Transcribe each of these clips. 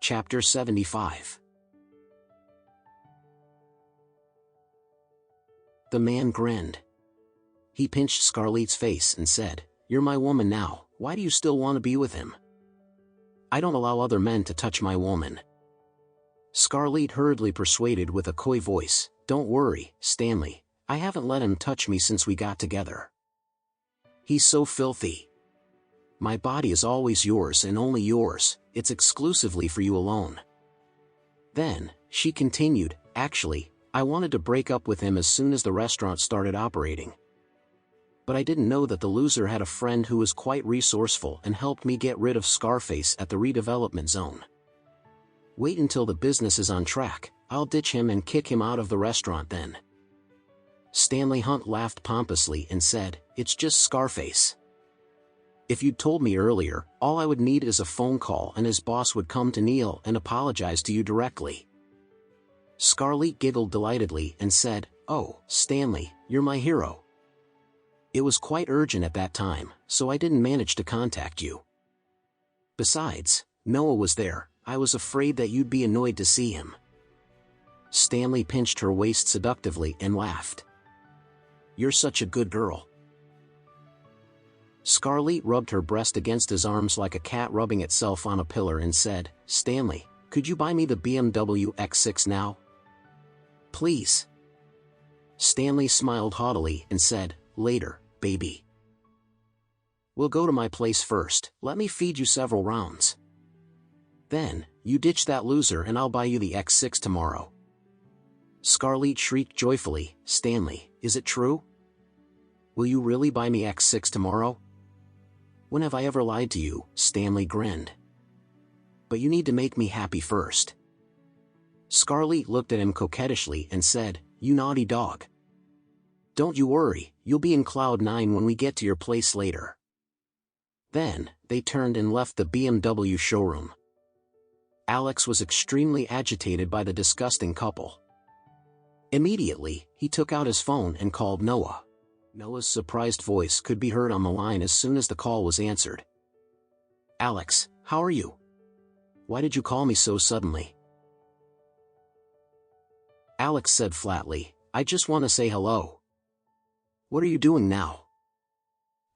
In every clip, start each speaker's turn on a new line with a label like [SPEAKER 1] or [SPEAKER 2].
[SPEAKER 1] Chapter 75. The man grinned. He pinched Scarlett's face and said, "You're my woman now, why do you still want to be with him?" "I don't allow other men to touch my woman." Scarlett hurriedly persuaded with a coy voice, "Don't worry, Stanley, I haven't let him touch me since we got together. He's so filthy. My body is always yours and only yours, it's exclusively for you alone." Then, she continued, "Actually, I wanted to break up with him as soon as the restaurant started operating. But I didn't know that the loser had a friend who was quite resourceful and helped me get rid of Scarface at the redevelopment zone. Wait until the business is on track, I'll ditch him and kick him out of the restaurant then." Stanley Hunt laughed pompously and said, "It's just Scarface. If you'd told me earlier, all I would need is a phone call and his boss would come to Neil and apologize to you directly." Scarlett giggled delightedly and said, "Oh, Stanley, you're my hero. It was quite urgent at that time, so I didn't manage to contact you. Besides, Noah was there, I was afraid that you'd be annoyed to see him." Stanley pinched her waist seductively and laughed. "You're such a good girl." Scarlett rubbed her breast against his arms like a cat rubbing itself on a pillar and said, "Stanley, could you buy me the BMW X6 now? Please." Stanley smiled haughtily and said, "Later, baby. We'll go to my place first, let me feed you several rounds. Then, you ditch that loser and I'll buy you the X6 tomorrow." Scarlett shrieked joyfully, "Stanley, is it true? Will you really buy me X6 tomorrow?" "When have I ever lied to you?" Stanley grinned. "But you need to make me happy first." Scarlett looked at him coquettishly and said, "You naughty dog. Don't you worry, you'll be in cloud 9 when we get to your place later." Then, they turned and left the BMW showroom. Alex was extremely agitated by the disgusting couple. Immediately, he took out his phone and called Noah. Noah's surprised voice could be heard on the line as soon as the call was answered. "Alex, how are you? Why did you call me so suddenly?" Alex said flatly, "I just want to say hello." "What are you doing now?"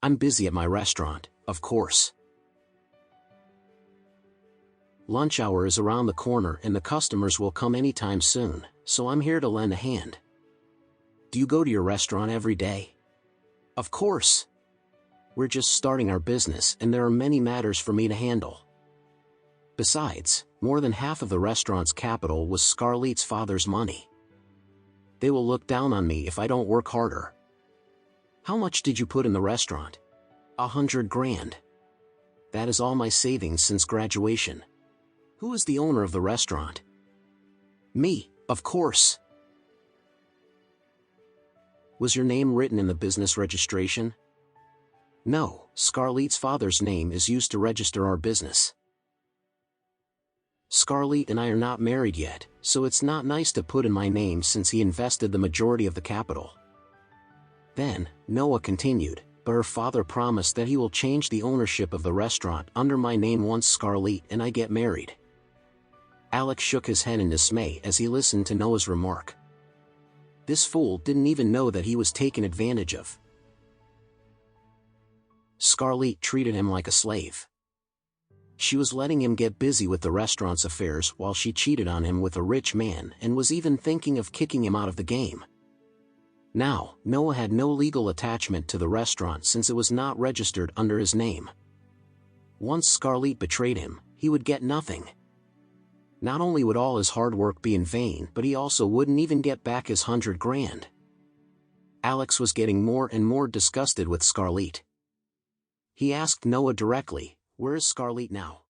[SPEAKER 1] "I'm busy at my restaurant, of course. Lunch hour is around the corner and the customers will come anytime soon, so I'm here to lend a hand." "Do you go to your restaurant every day?" "Of course. We're just starting our business and there are many matters for me to handle. Besides, more than half of the restaurant's capital was Scarlett's father's money. They will look down on me if I don't work harder." "How much did you put in the restaurant?" $100 grand. That is all my savings since graduation." "Who is the owner of the restaurant?" "Me, of course." "Was your name written in the business registration?" "No, Scarlett's father's name is used to register our business. Scarlett and I are not married yet, so it's not nice to put in my name since he invested the majority of the capital." Then, Noah continued, "But her father promised that he will change the ownership of the restaurant under my name once Scarlett and I get married." Alex shook his head in dismay as he listened to Noah's remark. This fool didn't even know that he was taken advantage of. Scarlett treated him like a slave. She was letting him get busy with the restaurant's affairs while she cheated on him with a rich man and was even thinking of kicking him out of the game. Now, Noah had no legal attachment to the restaurant since it was not registered under his name. Once Scarlett betrayed him, he would get nothing. Not only would all his hard work be in vain, but he also wouldn't even get back his $100 grand. Alex was getting more and more disgusted with Scarlett. He asked Noah directly, "Where is Scarlett now?"